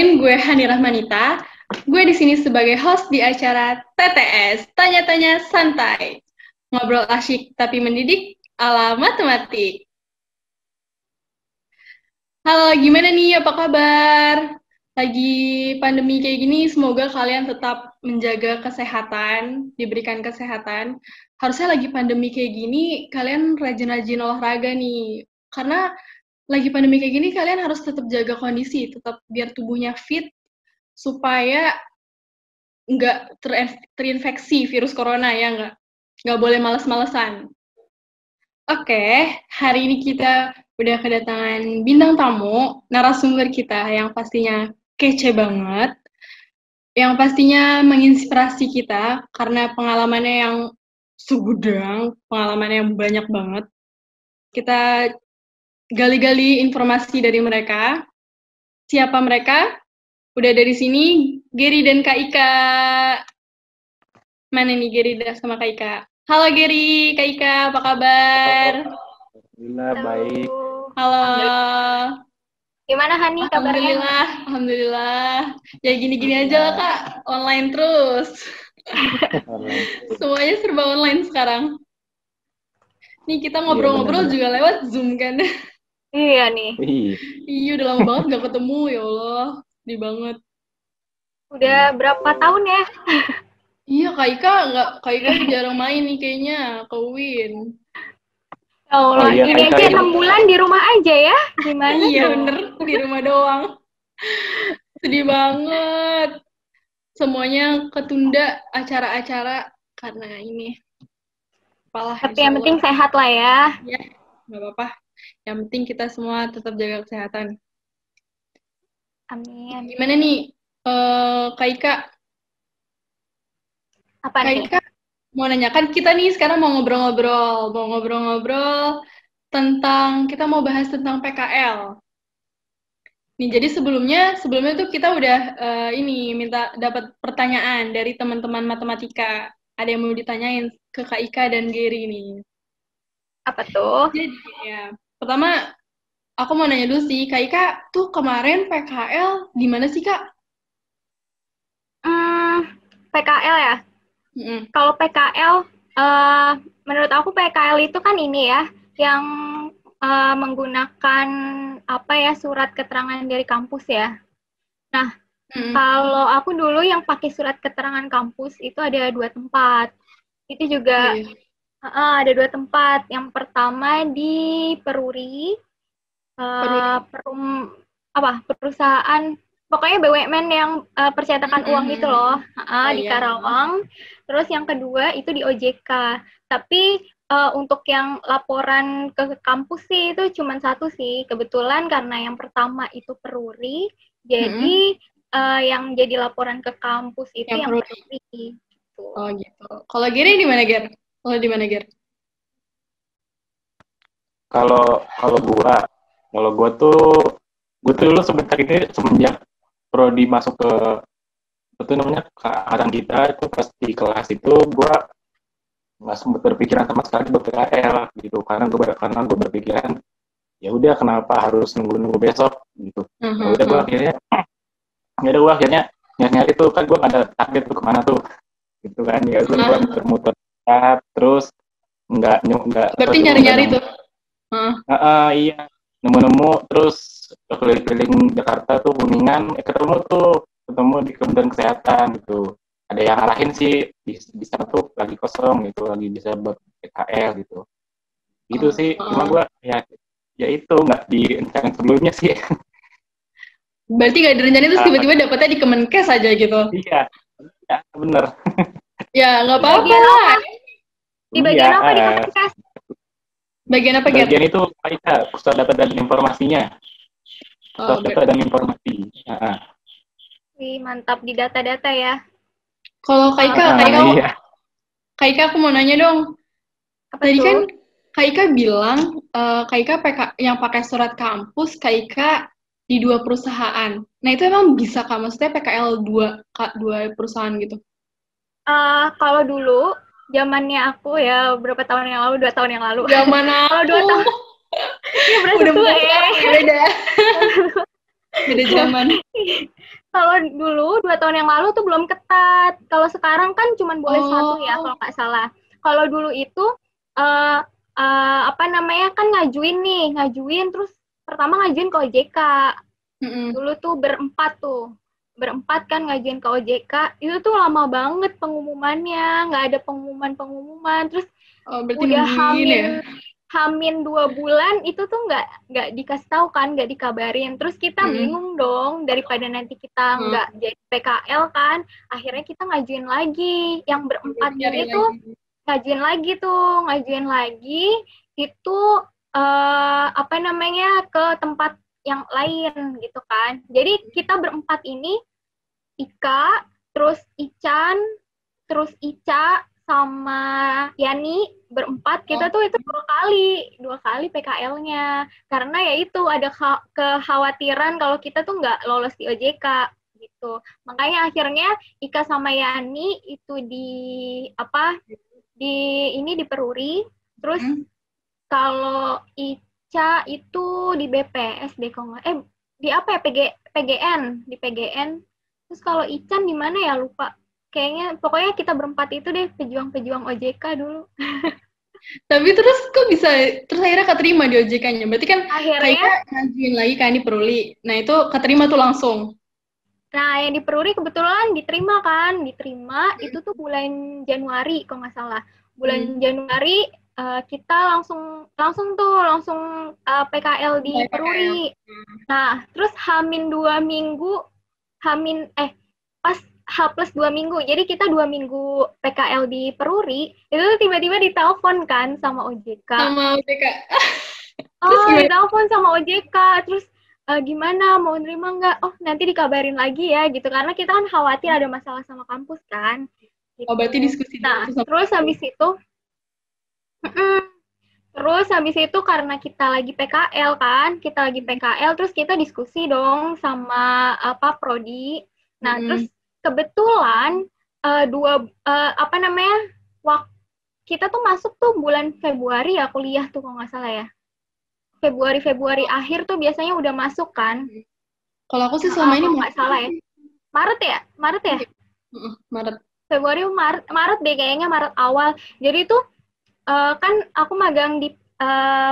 Kenalin, gue Hani Rahmanita. Gue di sini sebagai host di acara TTS, Tanya-Tanya Santai. Ngobrol asyik tapi mendidik ala matematik. Halo, gimana nih? Apa kabar? Lagi pandemi kayak gini, semoga kalian tetap menjaga kesehatan, diberikan kesehatan. Harusnya lagi pandemi kayak gini, kalian rajin-rajin olahraga nih. Karena lagi pandemi kayak gini, kalian harus tetap jaga kondisi, tetap biar tubuhnya fit, supaya nggak terinfeksi virus corona, ya nggak boleh males-malesan. Oke, hari ini kita udah kedatangan bintang tamu, narasumber kita yang pastinya kece banget, yang pastinya menginspirasi kita karena pengalamannya yang segudang, pengalamannya yang banyak banget. Kita gali-gali informasi dari mereka. Siapa mereka? Udah dari sini, Gary dan Kak Ika. Mana nih Gary sama Kak Ika? Halo Gary, Kak Ika, apa kabar? Alhamdulillah baik. Halo. Gimana Hani kabarnya? Alhamdulillah. Ya gini-gini aja lah Kak, online terus. Semuanya serba online sekarang. Nih kita ngobrol-ngobrol juga lewat Zoom kan? Iya nih. Iya, udah lama banget gak ketemu, ya Allah. Sedih banget. Udah berapa tahun ya? Iya, Kak Ika jarang main nih kayaknya, ke Win. Ya Allah, ini aja 6 bulan di rumah aja ya? Gimana? Iya bener, di rumah doang. Sedih banget. Semuanya ketunda acara-acara karena ini. Apalah, tapi yang penting sehat lah ya. Ya, nggak apa-apa. Yang penting kita semua tetap jaga kesehatan. Amin. Gimana nih, Kak Ika? Apa nih? Kak Ika mau nanyakan, kita nih sekarang mau ngobrol-ngobrol tentang, kita mau bahas tentang PKL. Nih, jadi sebelumnya tuh kita udah minta dapat pertanyaan dari teman-teman matematika. Ada yang mau ditanyain ke Kak Ika dan Gary nih. Apa tuh? Jadi ya, pertama aku mau nanya dulu sih, Kak Ika tuh kemarin PKL di mana sih Kak? PKL ya? Kalau PKL, menurut aku PKL itu kan ini ya, yang menggunakan surat keterangan dari kampus ya. Nah, kalau aku dulu yang pakai surat keterangan kampus itu ada 2 tempat. Itu juga ada 2 tempat. Yang pertama di Peruri, perusahaan, pokoknya BUMN yang percetakan uang itu loh, di Karawang. Terus yang kedua itu di OJK. Tapi untuk yang laporan ke kampus sih itu cuma 1 sih. Kebetulan karena yang pertama itu Peruri, jadi yang jadi laporan ke kampus itu yang Peruri. Gitu. Oh gitu. Kalau Giri di mana Ger? Kalau gua tuh dulu semenjak prodi masuk ke angkatan kita itu pas di kelas itu gua nggak sempat berpikiran sama sekali buat PKL gitu, karena gue berpikiran ya udah kenapa harus nunggu besok gitu. Ya udah gua akhirnya nyari tuh, kan gua ada target tuh kemana tuh gitu kan, ya udah gua muter-muter terus nggak berarti nyari-nyari tuh. Iya, nemu terus keliling Jakarta tuh Kuningan, ketemu di Kementerian Kesehatan gitu. Ada yang arahin sih di sana tuh lagi kosong gitu, lagi bisa buat PKL gitu. Gitu sih, cuma gua ya itu nggak direncanain sebelumnya sih. Berarti nggak direncanain terus tiba-tiba dapetnya di Kemenkes aja gitu. Iya, ya, bener. Ya nggak apa-apa. Di bagian apa di Kemenkes? Bagian apa, Ger? Bagian itu pusat data dan informasinya. Pusat data dan informasi. Wih, mantap di data-data ya. Kalau Kak Ika aku mau nanya dong. Tadi kan Kak Ika bilang Kak Ika yang pakai surat kampus, Kak Ika di 2 perusahaan. Nah itu emang bisa Kak? Maksudnya PKL 2 perusahaan gitu? Kalau dulu zamannya aku ya, berapa tahun yang lalu, 2 tahun yang lalu. Zaman aku. 2 tahun. Ya berarti tua ya. Beda zaman. kalau dulu 2 tahun yang lalu tuh belum ketat. Kalau sekarang kan cuma boleh satu ya kalau nggak salah. Kalau dulu itu apa namanya kan ngajuin terus pertama ngajuin ke OJK. Dulu tuh berempat kan ngajuin ke OJK. Itu tuh lama banget pengumumannya, nggak ada pengumuman. Terus udah Hamin 2 bulan itu tuh nggak dikasih tahu kan, nggak dikabarin. Terus kita bingung dong, daripada nanti kita nggak jadi PKL kan, akhirnya kita ngajuin lagi. Yang berempat ini tuh ngajuin lagi itu apa namanya ke tempat yang lain gitu kan. Jadi kita berempat ini Ika, terus Ican, terus Ica sama Yani berempat kita tuh itu 2 kali PKL-nya karena ya itu ada kekhawatiran kalau kita tuh nggak lolos di OJK gitu. Makanya akhirnya Ika sama Yani itu di Peruri, terus kalau Ica itu di BPS deh kalau nggak di apa ya PGN. Terus kalau Ican di mana ya lupa. Kayaknya pokoknya kita berempat itu deh pejuang-pejuang OJK dulu. Tapi terus kok bisa akhirnya keterima di OJK-nya? Berarti kan akhirnya ngajuin lagi kan di Peruli. Nah itu keterima tuh langsung. Nah yang di Peruli kebetulan diterima itu tuh bulan Januari kalau nggak salah. Bulan Januari kita langsung PKL di Peruri. Nah terus Hamin 2 minggu pas H+2 minggu. Jadi kita 2 minggu PKL di Peruri, itu tiba-tiba ditelepon kan sama OJK. Ditelepon sama OJK. Terus gimana, mau nerima nggak? Oh, nanti dikabarin lagi ya, gitu. Karena kita kan khawatir ada masalah sama kampus kan. Gitu. Berarti diskusi. Nah, terus habis itu karena kita lagi PKL kan, terus kita diskusi dong sama Prodi. Nah, terus kebetulan kita tuh masuk tuh bulan Februari ya kuliah tuh kalau nggak salah ya. Februari akhir tuh biasanya udah masuk kan. Kalau aku sih selama ini nggak salah ya. Maret ya? Maret. Februari Maret deh kayaknya, Maret awal. Jadi tuh kan aku magang di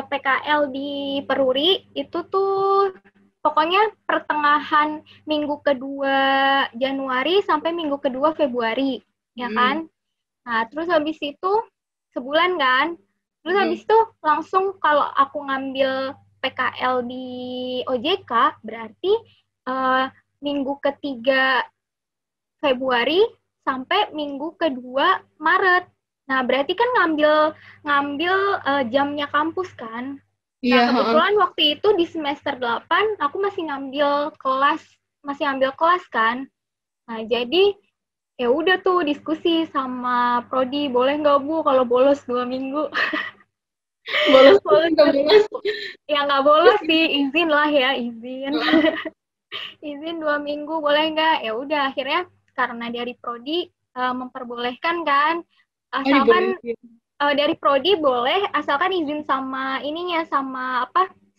PKL di Peruri itu tuh pokoknya pertengahan minggu kedua Januari sampai minggu kedua Februari, ya kan? Nah, terus habis itu sebulan kan? Terus habis itu langsung kalau aku ngambil PKL di OJK, berarti minggu ketiga Februari sampai minggu kedua Maret. Nah, berarti kan ngambil jamnya kampus kan? Nah, kebetulan waktu itu di semester 8 aku masih ngambil kelas kan. Nah, jadi ya udah tuh diskusi sama Prodi, boleh nggak Bu kalau bolos 2 minggu? bolos nggak bolos? Ya nggak bolos sih, izin lah ya, izin. Izin 2 minggu boleh nggak? Ya udah, akhirnya karena dari Prodi memperbolehkan kan, asalkan dari Prodi boleh asalkan izin sama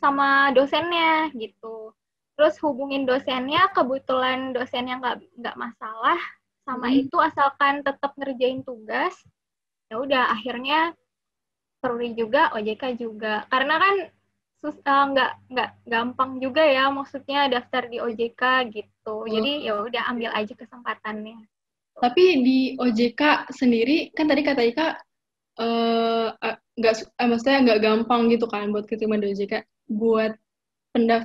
sama dosennya gitu. Terus hubungin dosennya, kebetulan dosennya nggak masalah sama itu, asalkan tetap ngerjain tugas. Ya udah, akhirnya Peruri juga, OJK juga. Karena kan nggak gampang juga ya, maksudnya daftar di OJK gitu. Jadi ya udah, ambil aja kesempatannya. Tapi di OJK sendiri kan tadi kata Ika maksudnya nggak gampang gitu kan buat keterima di OJK. Buat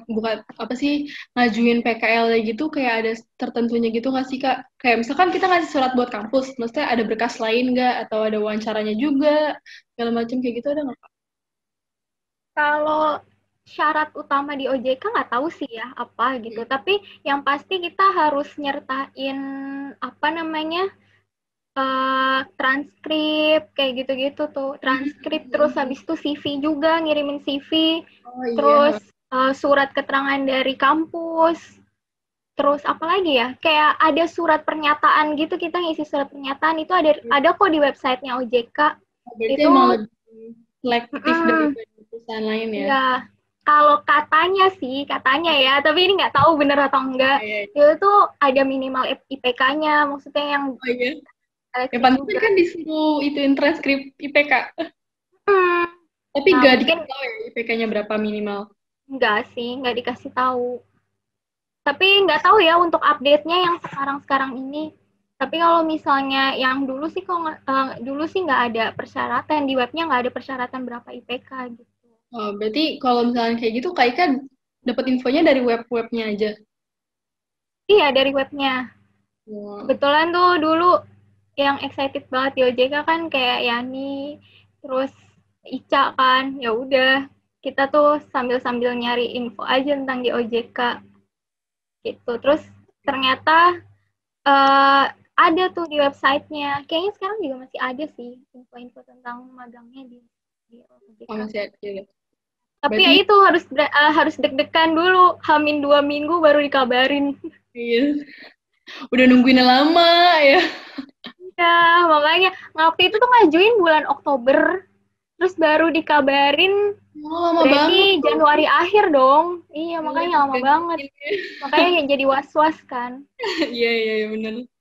bukan ngajuin PKL gitu kayak ada tertentunya gitu nggak sih Kak? Kayak misalkan kita ngasih surat buat kampus, maksudnya ada berkas lain nggak atau ada wawancaranya juga segala macam kayak gitu, ada nggak Kak? Kalau syarat utama di OJK nggak tahu sih ya apa gitu, tapi yang pasti kita harus nyertain transkrip kayak gitu-gitu tuh, transkrip. Terus habis itu CV juga, ngirimin CV. Terus surat keterangan dari kampus. Terus apa lagi ya, kayak ada surat pernyataan gitu, kita ngisi surat pernyataan itu ada kok di websitenya OJK. Berarti itu emang lebih selektif dari perusahaan lain ya? Ya, Kalau katanya ya, tapi ini nggak tahu bener atau enggak. Itu tuh ada minimal IPK-nya, maksudnya yang ya pantas kan disuruh ituin transkrip IPK. Tapi nah, nggak dikasih tahu ya IPK-nya berapa minimal? Enggak sih, nggak dikasih tahu. Tapi nggak tahu ya untuk update-nya yang sekarang ini. Tapi kalau misalnya yang dulu sih nggak ada persyaratan, di webnya nggak ada persyaratan berapa IPK gitu. Oh, berarti kalau misalnya kayak gitu Kak Ika dapat infonya dari web-webnya aja? Iya, dari webnya. Kebetulan tuh dulu yang excited banget di OJK kan kayak Yani, terus Ica kan. Ya udah, kita tuh sambil-sambil nyari info aja tentang di OJK. Gitu. Terus ternyata ada tuh di websitenya. Kayaknya sekarang juga masih ada sih info-info tentang magangnya di OJK. Oh, masih ada ya. Tapi berarti, ya itu harus deg-degan dulu. Hamin 2 minggu baru dikabarin. Iya. Udah nungguin lama ya. Ya, makanya waktu itu tuh ngajuin bulan Oktober. Terus baru dikabarin lama berarti banget. Januari akhir dong. Iya, makanya lama banget. Makanya jadi was-was kan. Iya, bener.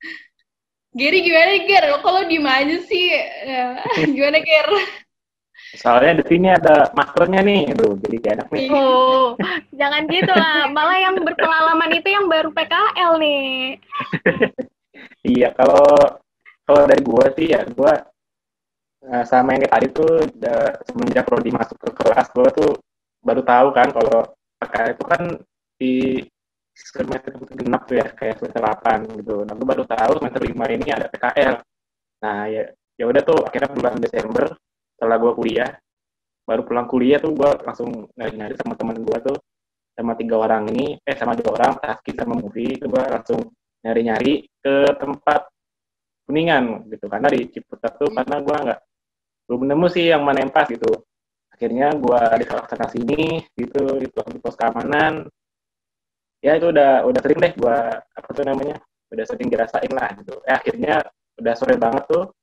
Gary gimana, Ger? Kalau diem aja sih. Ya. Gimana, Ger? Soalnya di sini ada maskernya nih, jadi gak enak nih. Oh, jangan gitu lah. Malah yang berpengalaman itu yang baru PKL nih. Iya, kalau dari gue sih ya, gue sama yang tadi tuh semenjak prodi masuk ke kelas, gue tuh baru tahu kan kalau PKL itu kan di semester genap tuh ya, kayak semester 8 gitu. Nah, gue baru tahu semester 5 ini ada PKL. Nah, ya udah tuh akhirnya bulan Desember setelah gue kuliah, baru pulang kuliah tuh gue langsung nyari-nyari sama teman gue tuh, sama 2 orang, Taski sama Mufi, itu gue langsung nyari-nyari ke tempat Kuningan gitu, karena di Ciputat tuh karena gue belum nemu sih yang mana yang pas gitu. Akhirnya gue di sana sini gitu, di pos keamanan. Ya itu udah sering deh gue udah sering dirasain lah gitu. Akhirnya udah sore banget tuh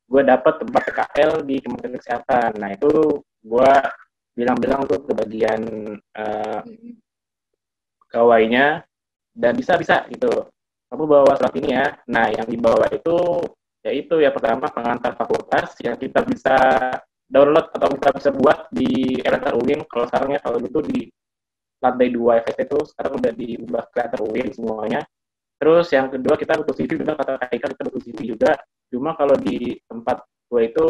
gue dapet tempat PKL di Kementerian Kesehatan. Nah itu gue bilang tuh ke bagian pegawainya, dan bisa gitu, kamu bawa surat ini ya. Nah yang dibawa itu ya pertama pengantar fakultas yang kita bisa download atau kita bisa buat di Elementor UIN. Kalau sekarang ya, kalau dulu di lantai 2 FST itu sekarang udah diubah ke Elementor UIN semuanya. Terus yang kedua kita butuh CV, benar kata Kak Ika, kita butuh CV juga. Cuma kalau di tempat gue itu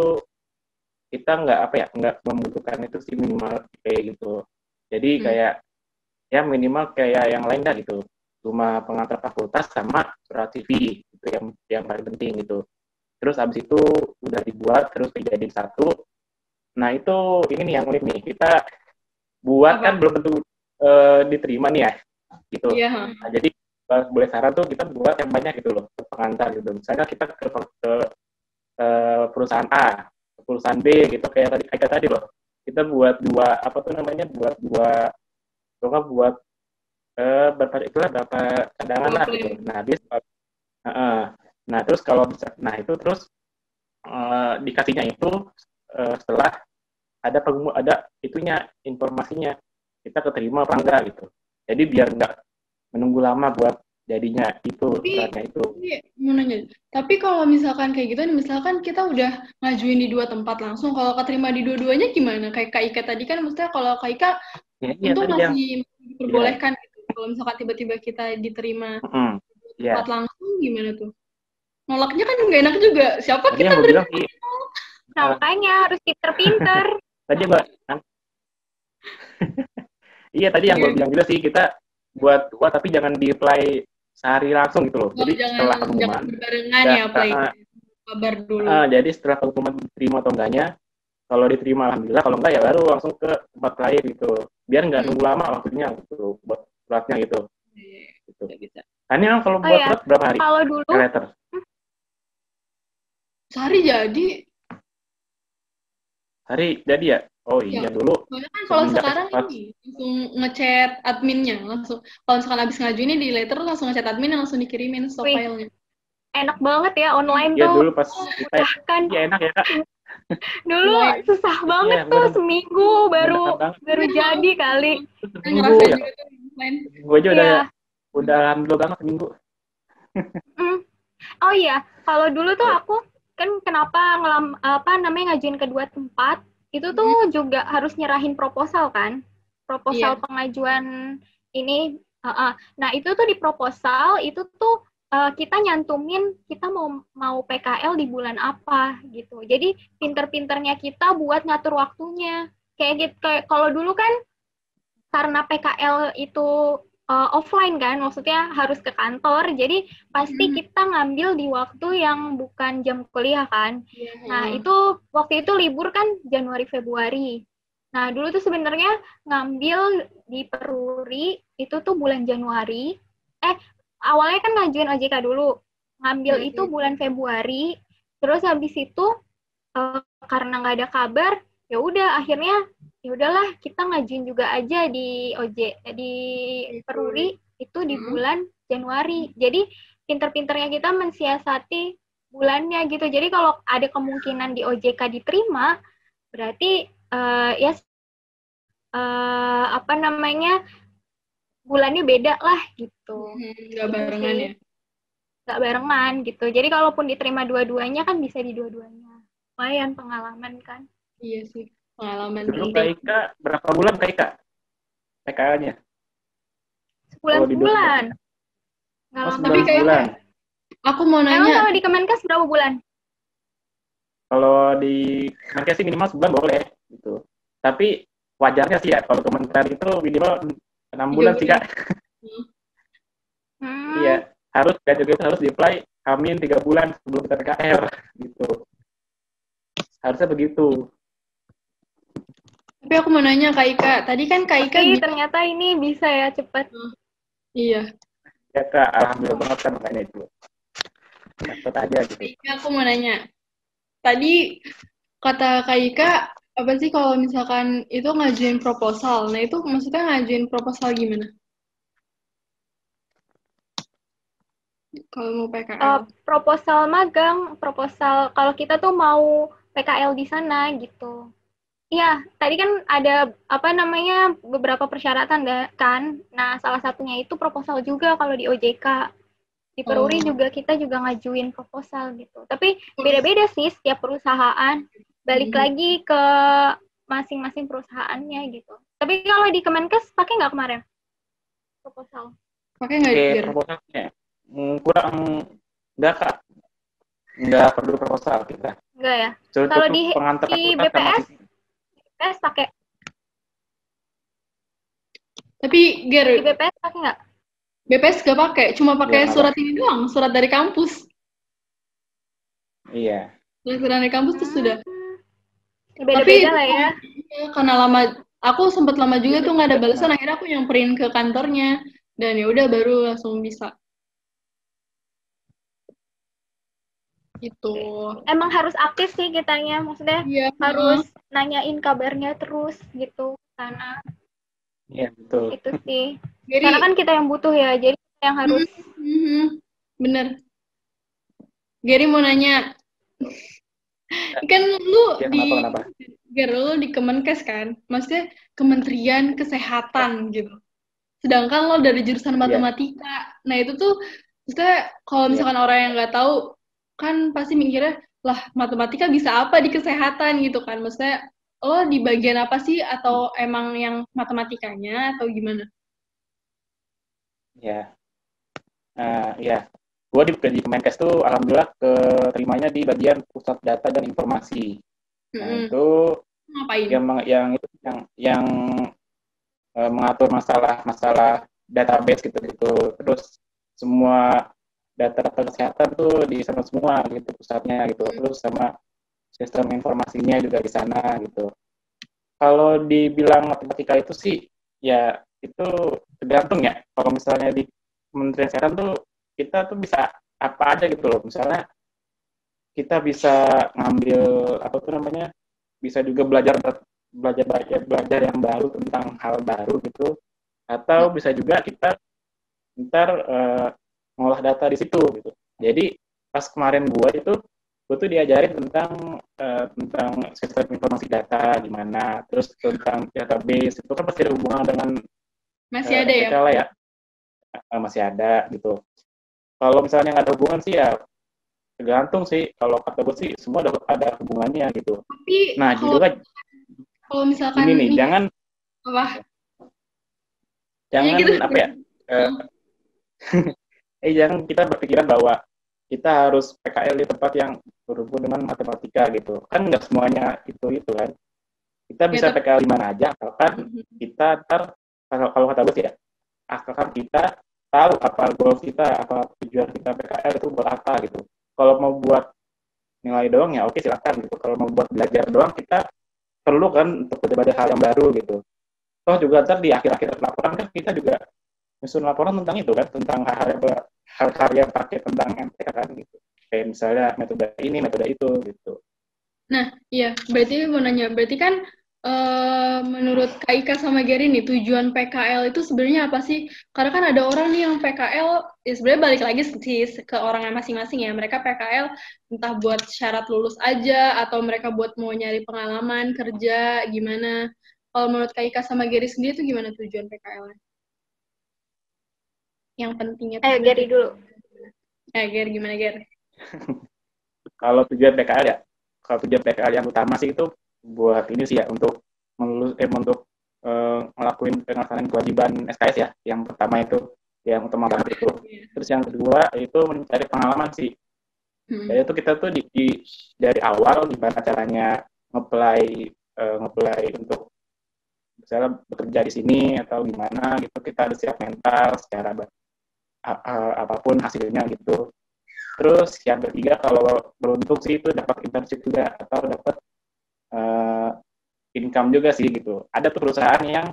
kita nggak membutuhkan itu sih, minimal kayak gitu. Jadi kayak ya minimal kayak yang lain dah gitu. Cuma pengantar fakultas sama surat CV itu yang paling penting gitu. Terus abis itu udah dibuat terus dijadiin satu. Nah itu ini nih yang unik nih, kita buat kan belum tentu diterima nih ya gitu. Yeah. Nah, jadi boleh saran tuh kita buat yang banyak gitu loh, pengantar gitu. Misalnya kita ke perusahaan A, ke perusahaan B gitu, kayak tadi loh. Kita buat buat berapa cadangan lah gitu. Nah terus kalau bisa, nah itu terus dikasihnya itu setelah ada itunya, informasinya kita keterima apa enggak gitu. Jadi biar nggak menunggu lama buat jadinya itu. Tapi kalau misalkan kayak gitu, misalkan kita udah ngajuin di 2 tempat langsung, kalau keterima di dua-duanya gimana? Kayak Kak Ika tadi kan, maksudnya kalau Kak Ika itu masih diperbolehkan gitu. Kalau misalkan tiba-tiba kita diterima di tempat langsung, gimana tuh? Nolaknya kan nggak enak juga. Siapa tadi kita bilang makanya harus pinter-pinter. Tadi Mbak. Iya, tadi yang gue bilang juga sih, kita buat tapi jangan di-apply sehari langsung gitu loh. Jadi setelah pengumuman berbarengan ya apply. Kabar dulu. Jadi setelah pengumuman diterima atau enggaknya, kalau diterima alhamdulillah, kalau enggak ya baru langsung ke tempat lain gitu. Biar nggak nunggu lama waktunya gitu buat suratnya gitu. Gitu. Ini kalau buat surat berapa hari? Kalau dulu letter. Sehari jadi. Hari jadi ya? Oh iya dulu. Soalnya kan kalau sekarang ini langsung ngechat adminnya, langsung. Kalau misalkan habis ngajuin di letter langsung ngechat admin langsung dikirimin stock filenya. Enak banget ya online tuh. Iya dulu pas kan. Iya enak ya Kak. Dulu susah banget tuh, seminggu baru jadi kali. Seminggu ya. Gue aja udah alhamdulillah banget seminggu. Oh iya, kalau dulu tuh aku kan kenapa ngajuin kedua tempat itu tuh juga harus nyerahin proposal kan, proposal pengajuan ini. Nah itu tuh di proposal itu tuh kita nyantumin kita mau PKL di bulan apa gitu. Jadi pinter-pinternya kita buat ngatur waktunya. Kayak gitu. Kayak kalau dulu kan karena PKL itu offline kan, maksudnya harus ke kantor, jadi pasti kita ngambil di waktu yang bukan jam kuliah kan. Nah itu waktu itu libur kan Januari Februari. Nah dulu tuh sebenarnya ngambil di Peruri itu tuh bulan Januari. Awalnya kan ngajuin OJK dulu, ngambil itu bulan Februari. Terus habis itu karena nggak ada kabar, ya udah akhirnya ya udahlah kita ngajuin juga aja di di Peruri itu di bulan Januari. Jadi pinter-pinternya kita mensiasati bulannya gitu. Jadi kalau ada kemungkinan di OJK diterima, berarti bulannya beda lah gitu. Nggak barengan ya? Nggak barengan gitu. Jadi kalaupun diterima dua-duanya kan bisa di dua-duanya. Lumayan pengalaman kan. Iya sih, pengalaman. Dulu Kak Ika berapa bulan Kak Ika PKL-nya? 10 bulan. Tapi kayak aku mau nanya. Emang kalau di Kemenkes berapa bulan? Kalau di Kemenkes sih minimal sebulan boleh gitu. Tapi wajarnya sih ya kalau Kementerian itu minimal 6 bulan sih Kak. Iya, dan juga itu harus di-apply amin 3 bulan sebelum kita PKL gitu. Harusnya begitu. Tapi aku mau nanya Kak Ika, tadi kan Kak Ika ternyata ini bisa ya cepat. Iya. Ya Kak, alhamdulillah banget kan makanya itu. Cepat aja gitu. Aku mau nanya. Tadi kata Kak Ika, apa sih kalau misalkan itu ngajuin proposal? Nah itu maksudnya ngajuin proposal gimana? Kalau mau PKL? Proposal magang, proposal kalau kita tuh mau PKL di sana gitu. Iya, tadi kan ada beberapa persyaratan kan. Nah, salah satunya itu proposal juga kalau di OJK. Di Peruri juga kita juga ngajuin proposal gitu. Tapi beda-beda sih setiap perusahaan. Balik lagi ke masing-masing perusahaannya gitu. Tapi kalau di Kemenkes pakai nggak kemarin proposal? Pakai nggak? Proposalnya kurang nggak Kak. Nggak perlu proposal kita. Nggak ya? Kalau di BPS pakai. Tapi di BPS pakai nggak? BPS nggak pakai, cuma pakai surat ini doang, surat dari kampus. Iya. Surat dari kampus tuh sudah. Beda-beda lah ya. Karena aku sempat lama juga tuh nggak ada balasan, akhirnya aku nyamperin ke kantornya dan ya udah baru langsung bisa. Gitu. Emang harus aktif sih kitanya, maksudnya harus nanyain kabarnya terus gitu sana. Iya betul. Itu sih. Karena kan kita yang butuh ya, jadi kita yang harus. Bener. Gary mau nanya, kan lu kenapa? Lu di Kemenkes kan, maksudnya Kementerian Kesehatan gitu. Sedangkan lo dari jurusan matematika, nah itu tuh, maksudnya kalau misalkan orang yang nggak tahu, kan pasti mikirnya, lah matematika bisa apa di kesehatan gitu kan, maksudnya lo di bagian apa sih, atau emang yang matematikanya, atau gimana? Ya, gue di Kemenkes tuh alhamdulillah keterimanya di bagian pusat data dan informasi. Nah itu yang mengatur masalah database gitu, terus semua data-data kesehatan tuh di sana semua gitu pusatnya gitu, terus sama sistem informasinya juga di sana gitu. Kalau dibilang matematika itu sih ya itu tergantung ya. Kalau misalnya di Kementerian Kesehatan tuh kita tuh bisa apa aja gitu loh. Misalnya kita bisa ngambil bisa juga belajar yang baru tentang hal baru gitu, atau bisa juga kita ngolah data di situ gitu. Jadi pas kemarin gua itu gue tuh diajarin tentang sistem informasi data gimana, terus tentang database itu kan pasti ada hubungan dengan masih ada ya? SPK lah ya, masih ada gitu. Kalau misalnya nggak ada hubungan sih ya tergantung sih. Kalau kata gue sih semua ada hubungannya gitu. Tapi Nah juga kalau misalkan ini nih jangan apa? gitu. Apa ya? Jangan kita berpikiran bahwa kita harus PKL di tempat yang berhubungan dengan matematika gitu. Kan nggak semuanya itu kan. Kita bisa PKL di mana aja, asalkan kita kalau kata gue sih ya, asalkan kita tahu apa goal kita, apa tujuan kita PKL itu buat apa gitu. Kalau mau buat nilai doang ya oke silakan gitu. Kalau mau buat belajar doang kita perlu kan untuk belajar hal yang baru gitu. Toh juga ntar di akhir-akhir laporan kan kita juga nyusun laporan tentang itu kan, tentang hal-hal yang pakai tentang MTK kan gitu. Kayak misalnya metode ini, metode itu gitu. Nah, iya, berarti mau nanya, berarti kan menurut Kak Ika sama Gary nih, tujuan PKL itu sebenarnya apa sih? Karena kan ada orang nih yang PKL, ya sebenarnya balik lagi sih ke orangnya masing-masing ya. Mereka PKL entah buat syarat lulus aja, atau mereka buat mau nyari pengalaman, kerja, gimana. Kalau menurut Kak Ika sama Gary sendiri itu gimana tujuan PKL-nya? Yang pentingnya. Ayo Gary dulu. Gary, gimana Gary? Kalau tujuan PKL ya, kalau tujuan PKL yang utama sih itu buat ini sih ya, untuk ngelakuin pelaksanaan kewajiban SKS ya. Yang pertama itu yang utama banget itu. Terus yang kedua itu mencari pengalaman sih. Yaitu kita tuh dari awal gimana caranya ngeplay untuk misalnya bekerja di sini atau gimana gitu, kita harus siap mental secara apapun hasilnya gitu. Terus yang ketiga kalau beruntung sih itu dapat internship juga atau dapat income juga sih gitu. Ada tuh perusahaan yang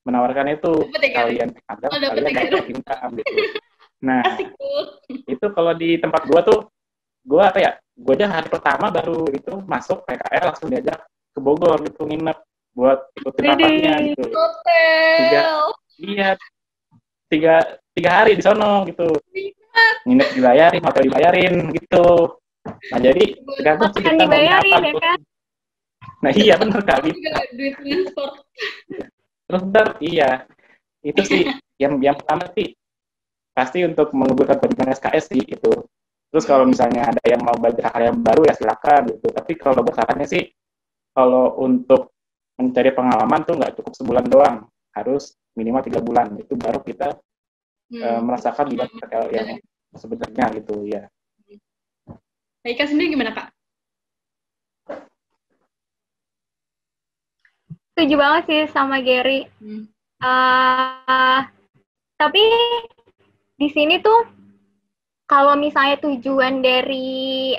menawarkan itu kalian magang, kalian dapat income gitu. Nah, itu kalau di tempat gua tuh, gua apa ya? Gua aja hari pertama baru itu masuk PKL langsung diajak ke Bogor gitu nginep buat ikutin rapatnya gitu. Tiga hari di sono gitu. Nginep dibayarin, hotel dibayarin gitu. Nah jadi tergantung sih kita mau apa gitu. Kan? Nah iya benar kali. Duit transport. Terus ntar iya itu sih yang pertama sih pasti untuk mengumpulkan kewajiban SKS sih itu. Terus kalau misalnya ada yang mau belajar hal yang baru ya silakan gitu. Tapi kalau sarannya sih kalau untuk mencari pengalaman tuh nggak cukup sebulan doang, harus minimal 3 bulan itu baru kita merasakan gimana PKL yang sebenarnya gitu ya. Kak Ika sendiri gimana Kak? Setuju banget sih sama Gary. Tapi di sini tuh kalau misalnya tujuan dari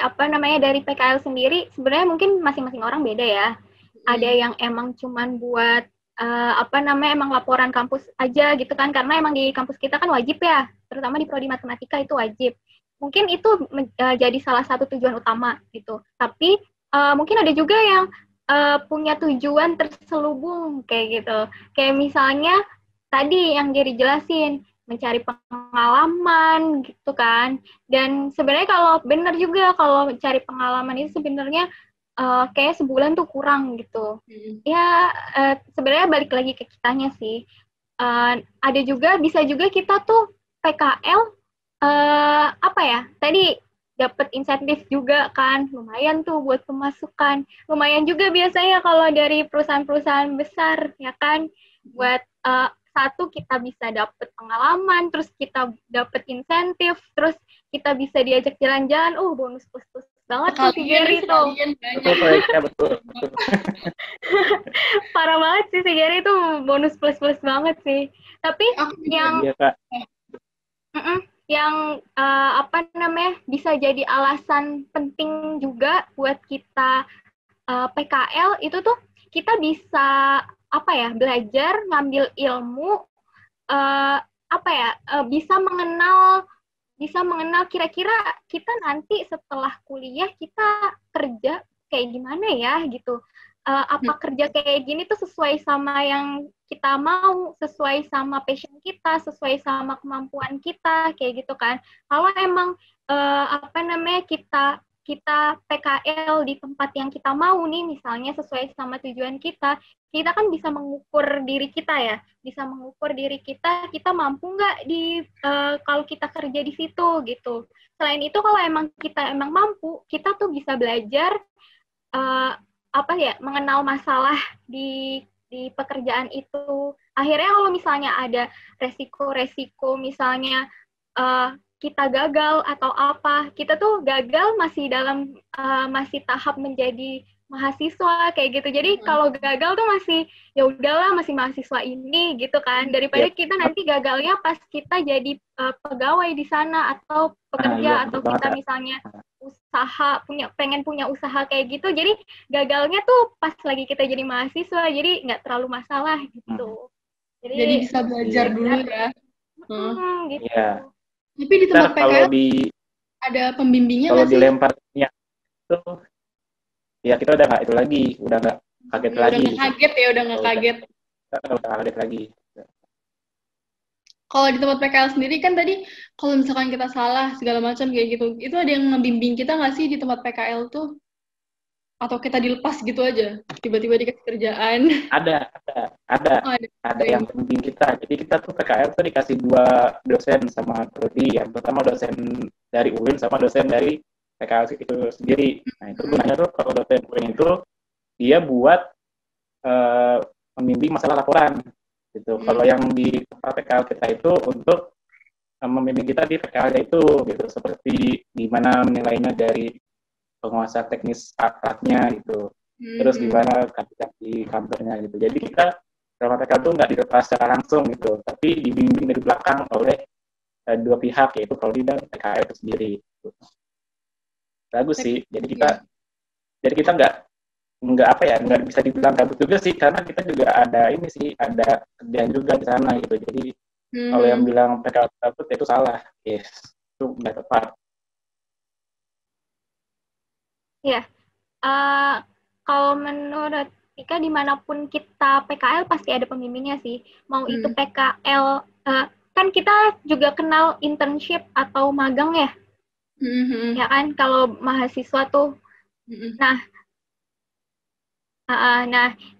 dari PKL sendiri sebenarnya mungkin masing-masing orang beda ya. Ada yang emang cuman buat emang laporan kampus aja gitu kan, karena emang di kampus kita kan wajib ya, terutama di prodi matematika itu wajib. Mungkin itu jadi salah satu tujuan utama gitu. Tapi mungkin ada juga yang punya tujuan terselubung kayak gitu. Kayak misalnya tadi yang Gary jelasin, mencari pengalaman gitu kan. Dan sebenarnya kalau benar juga kalau mencari pengalaman itu sebenarnya kayak sebulan tuh kurang gitu. Ya sebenarnya balik lagi ke kitanya sih. Ada juga, bisa juga kita tuh PKL tadi dapat insentif juga kan, lumayan tuh buat pemasukan. Lumayan juga biasanya kalau dari perusahaan-perusahaan besar ya kan, buat satu kita bisa dapat pengalaman, terus kita dapat insentif, terus kita bisa diajak jalan-jalan. Bonus plus banget tuh si Gary tuh. Betul. Parah banget sih si Gary tuh, bonus plus banget sih. Tapi yang bisa jadi alasan penting juga buat kita PKL itu tuh kita bisa belajar, ngambil ilmu, bisa mengenal kira-kira kita nanti setelah kuliah kita kerja kayak gimana ya gitu. Kerja kayak gini tuh sesuai sama yang kita mau, sesuai sama passion kita, sesuai sama kemampuan kita, kayak gitu kan. Kalau emang kita kita PKL di tempat yang kita mau nih, misalnya sesuai sama tujuan kita kan bisa mengukur diri kita ya, bisa mengukur diri kita mampu nggak kalau kita kerja di situ gitu. Selain itu kalau kita emang mampu, kita tuh bisa belajar mengenal masalah di pekerjaan itu. Akhirnya kalau misalnya ada resiko-resiko, misalnya kita gagal atau apa, kita tuh gagal masih tahap menjadi mahasiswa kayak gitu. Jadi kalau gagal tuh masih ya udahlah, masih mahasiswa ini gitu kan, daripada kita nanti gagalnya pas kita jadi pegawai di sana atau pekerja atau kita misalnya pengen punya usaha kayak gitu, jadi gagalnya tuh pas lagi kita jadi mahasiswa, jadi nggak terlalu masalah gitu. Jadi bisa belajar dulu ya. Gitu. Iya. Tapi di tempat PKL ada pembimbingnya kalau nggak sih? dilemparnya itu ya kita udah nggak itu lagi, udah nggak kaget lagi. Udah nggak kaget ya, udah nggak kaget. Udah kaget lagi. Kalau di tempat PKL sendiri kan tadi kalau misalkan kita salah segala macam kayak gitu, itu ada yang ngebimbing kita nggak sih di tempat PKL tuh? Atau kita dilepas gitu aja, tiba-tiba dikasih kerjaan? Ada yang pembimbing kita. Jadi kita tuh PKL tuh dikasih 2 dosen sama prodi. Yang pertama dosen dari UIN sama dosen dari PKL itu sendiri. Nah itu gunanya tuh kalau dosen UIN itu dia buat membimbing masalah laporan gitu. Kalau yang di tempat PKL kita itu untuk membimbing kita di PKL itu gitu, seperti gimana menilainya dari penguasa teknis alatnya gitu, terus gimana di kantornya gitu. Jadi kita dalam PKL itu nggak dilepas secara langsung gitu, tapi dibimbing dari belakang oleh 2 pihak, yaitu prodi dan PKL itu sendiri. Gitu. Bagus sih. Jadi kita nggak bisa dibilang gabut juga sih, karena kita juga ada kerjaan juga di sana gitu. Jadi kalau yang bilang PKL gabut itu salah, itu nggak tepat. Ya, kalau menurut Tika, dimanapun kita PKL pasti ada pembimbingnya sih. Mau itu PKL, kan kita juga kenal internship atau magang ya, ya kan? Kalau mahasiswa tuh, nah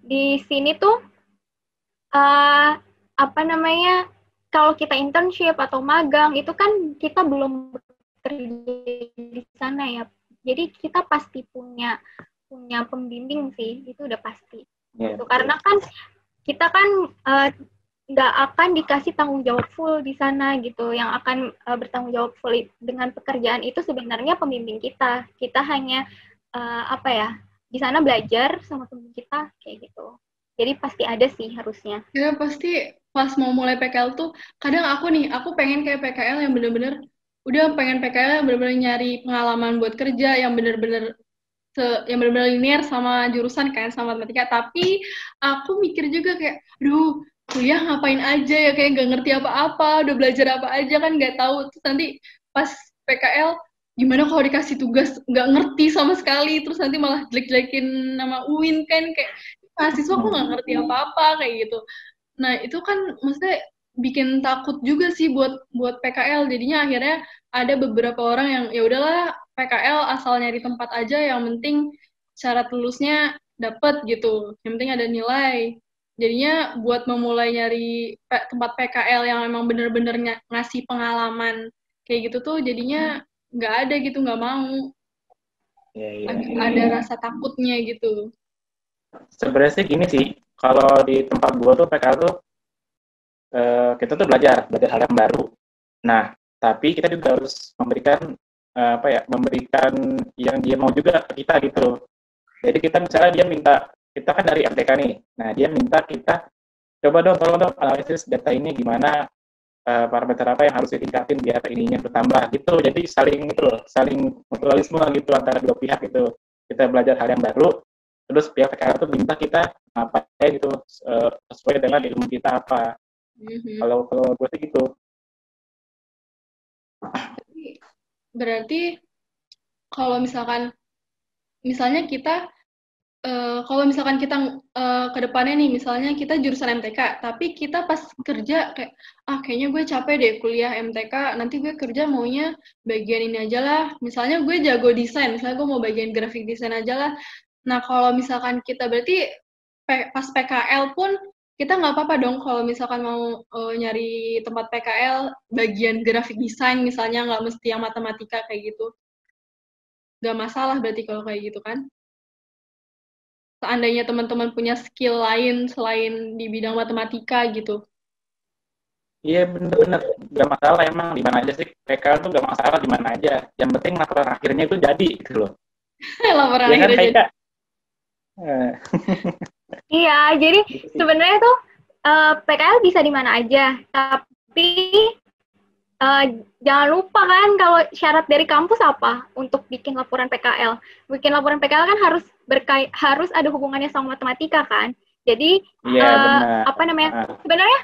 di sini tuh kalau kita internship atau magang itu kan kita belum bekerja di sana ya. Jadi kita pasti punya pembimbing sih, itu udah pasti. Gitu. Karena kan kita kan nggak akan dikasih tanggung jawab full di sana gitu. Yang akan bertanggung jawab full dengan pekerjaan itu sebenarnya pembimbing kita. Kita hanya di sana belajar sama pembimbing kita kayak gitu. Jadi pasti ada sih harusnya. Ya pasti pas mau mulai PKL tuh, kadang aku pengen kayak PKL yang bener-bener pengen PKL yang bener-bener nyari pengalaman buat kerja yang bener-bener linear sama jurusan kan, sama matematika. Tapi aku mikir juga kayak, aduh, kuliah ngapain aja ya, kayak nggak ngerti apa-apa, udah belajar apa aja kan nggak tahu. Terus nanti pas PKL, gimana kalau dikasih tugas nggak ngerti sama sekali, terus nanti malah jelek-jelekin nama UIN kan, kayak mahasiswa kok nggak ngerti apa-apa kayak gitu. Nah itu kan maksudnya bikin takut juga sih buat PKL. Jadinya akhirnya ada beberapa orang yang ya udahlah PKL asal nyari tempat aja, yang penting syarat lulusnya dapet gitu, yang penting ada nilai. Jadinya buat memulai nyari tempat PKL yang emang bener-bener ngasih pengalaman kayak gitu tuh jadinya nggak ada gitu, nggak mau. Ada rasa takutnya gitu. Sebenarnya sih gini sih, kalau di tempat gua tuh PKL tuh kita tuh belajar hal yang baru. Nah, tapi kita juga harus memberikan yang dia mau juga ke kita gitu. Jadi kita misalnya dia minta, kita kan dari MTK nih. Nah, dia minta kita tolong dong analisis data ini gimana, parameter apa yang harus ditingkatin biar ininya bertambah gitu. Jadi saling mutualisme gitu antara 2 pihak gitu. Kita belajar hal yang baru, terus pihak PKL itu minta kita apa gitu sesuai dengan ilmu kita apa. Kalau gue sih gitu. Berarti kalau misalnya kita kalau misalkan kita ke depannya nih, misalnya kita jurusan MTK, tapi kita pas kerja kayak, kayaknya gue capek deh kuliah MTK, nanti gue kerja maunya bagian ini aja lah. Misalnya gue jago desain, misalnya gue mau bagian graphic design aja lah. Nah, kalau misalkan kita berarti pas PKL pun kita nggak apa-apa dong kalau misalkan mau nyari tempat PKL bagian graphic design misalnya, nggak mesti yang matematika kayak gitu. Nggak masalah berarti kalau kayak gitu kan? Seandainya teman-teman punya skill lain selain di bidang matematika gitu. Iya bener-bener gak masalah emang di mana aja sih PK tuh gak masalah di mana aja. Yang penting laporan akhirnya itu jadi gitu loh. Laporan Ya kan akhirnya jadi. Kak? Iya, jadi Gitu sih. sebenarnya tuh PKL bisa di mana aja, tapi jangan lupa kan kalau syarat dari kampus apa untuk bikin laporan PKL. Bikin laporan PKL kan harus ada hubungannya sama matematika kan. Jadi Iya benar. apa namanya? Sebenarnya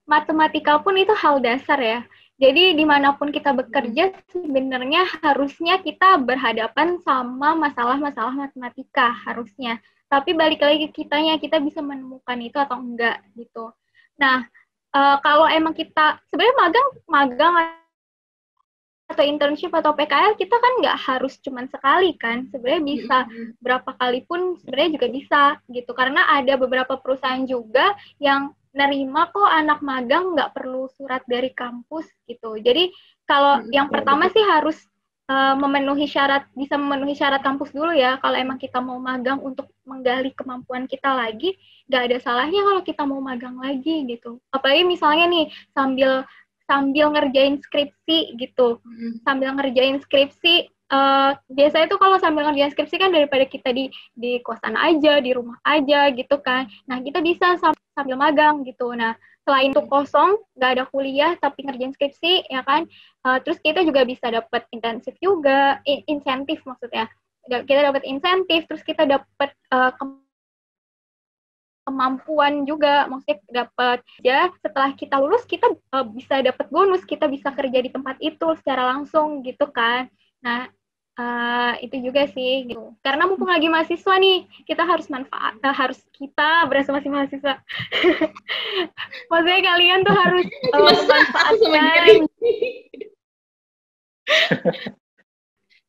matematika pun itu hal dasar ya. Jadi dimanapun kita bekerja sebenarnya harusnya kita berhadapan sama masalah-masalah matematika harusnya. Tapi balik lagi ke kitanya, kita bisa menemukan itu atau enggak gitu. Nah, kalau emang kita sebenarnya magang atau internship atau PKL kita kan nggak harus cuman sekali kan, sebenarnya bisa berapa kali pun sebenarnya juga bisa gitu, karena ada beberapa perusahaan juga yang nerima kok anak magang nggak perlu surat dari kampus gitu. Jadi kalau yang pertama sih harus bisa memenuhi syarat kampus dulu ya. Kalau emang kita mau magang untuk menggali kemampuan kita lagi, nggak ada salahnya kalau kita mau magang lagi gitu. Apalagi misalnya nih sambil ngerjain skripsi gitu. Sambil ngerjain skripsi, biasanya tuh kalau sambil ngerjain skripsi kan daripada kita di kosan aja, di rumah aja gitu kan. Nah, kita bisa sambil magang gitu. Nah, selain itu kosong, nggak ada kuliah tapi ngerjain skripsi, ya kan? Terus kita juga bisa dapat insentif maksudnya. Kita dapat insentif, terus kita dapat kemampuan juga, maksudnya dapat ya setelah kita lulus kita bisa dapat bonus, kita bisa kerja di tempat itu secara langsung gitu kan. Nah, itu juga sih gitu. Karena mumpung lagi mahasiswa nih, kita harus kita berasa masih mahasiswa. Maksudnya kalian tuh harus memanfaatkan.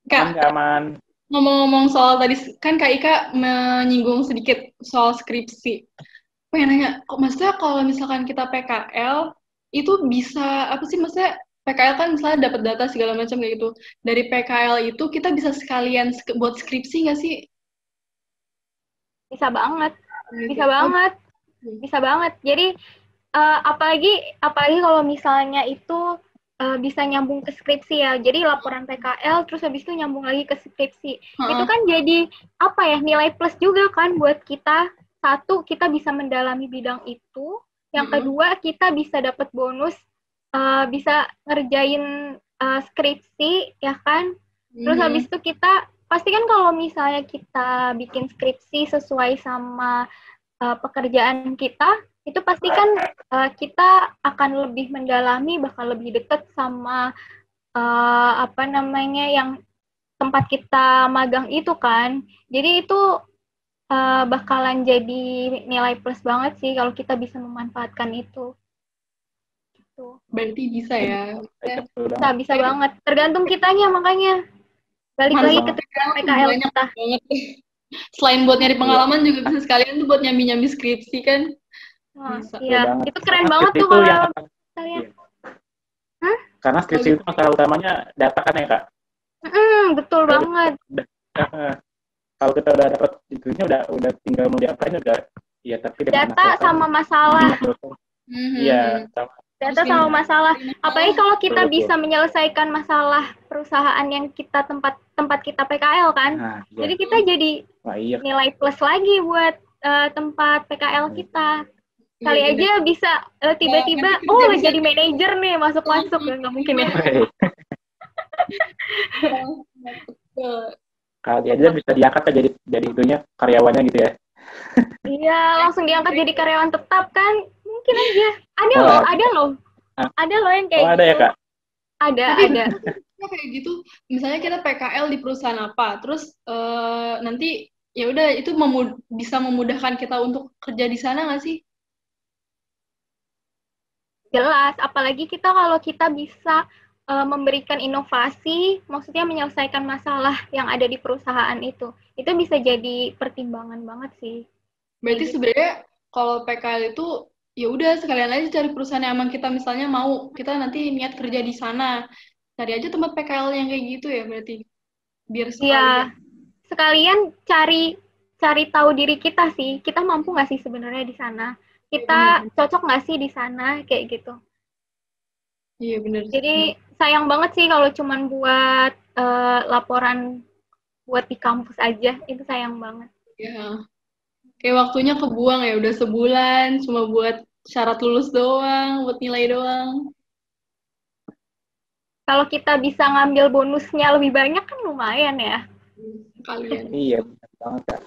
Kak, Aman. ngomong-ngomong soal tadi, kan Kak Ika menyinggung sedikit soal skripsi. Pengen nanya, kok maksudnya kalau misalkan kita PKL, itu bisa, apa sih maksudnya, PKL kan misalnya dapat data segala macam kayak gitu. Dari PKL itu kita bisa sekalian buat skripsi nggak sih? Bisa banget. Bisa banget. Bisa banget. Jadi, apalagi kalau misalnya itu bisa nyambung ke skripsi ya. Jadi laporan PKL terus habis itu nyambung lagi ke skripsi. Itu kan jadi apa ya, nilai plus juga kan buat kita. Satu, kita bisa mendalami bidang itu. Yang kedua, kita bisa dapat bonus, bisa ngerjain skripsi ya kan. Terus habis itu kita pasti kan kalau misalnya kita bikin skripsi sesuai sama pekerjaan kita, itu pasti kan kita akan lebih mendalami, bakal lebih dekat sama apa namanya yang tempat kita magang itu kan. Jadi itu bakalan jadi nilai plus banget sih kalau kita bisa memanfaatkan itu. Gitu. Berarti bisa ya? Bisa banget. Tergantung kitanya makanya. Balik lagi ke PKL kita. Selain buat nyari pengalaman juga bisa sekalian tuh buat nyambi-nyambi skripsi kan? Iya, itu keren banget tuh kalau kalian. Karena skripsi itu masalah utamanya data kan ya Kak? Betul banget. Kalau kita udah dapat itunya udah tinggal mau diapain udah ya, tapi data sama masalah. Iya, data sama masalah. Apalagi kalau kita bisa menyelesaikan masalah perusahaan yang tempat kita PKL kan. Jadi kita jadi nilai plus lagi buat tempat PKL kita. Kali aja bisa tiba-tiba jadi manajer nih, masuk nggak mungkin ya. Kali aja bisa diangkat jadi itunya karyawannya gitu ya. Iya, langsung diangkat jadi karyawan tetap kan, mungkin aja. Ada loh yang kayak gitu. Ada ya Kak? Ada. Kayak gitu, misalnya kita PKL di perusahaan apa, terus nanti ya udah itu bisa memudahkan kita untuk kerja di sana nggak sih? Jelas, apalagi kalau kita bisa memberikan inovasi, maksudnya menyelesaikan masalah yang ada di perusahaan itu bisa jadi pertimbangan banget sih. Berarti Kayak gitu. sebenarnya kalau PKL itu ya udah sekalian aja cari perusahaan yang emang kita misalnya mau kita nanti niat kerja di sana, cari aja tempat PKL yang kayak gitu ya berarti biar sekalian. Iya, sekalian cari cari tahu diri kita sih, kita mampu nggak sih sebenarnya di sana, Iya kita bener, cocok nggak sih di sana, kayak gitu. iya bener. Jadi sayang banget sih kalau cuman buat laporan buat di kampus aja, itu sayang banget. Ya, kayak waktunya kebuang ya udah sebulan cuma buat syarat lulus doang, buat nilai doang. Kalau kita bisa ngambil bonusnya lebih banyak kan lumayan ya. Kalian. Iya, benar banget Kak.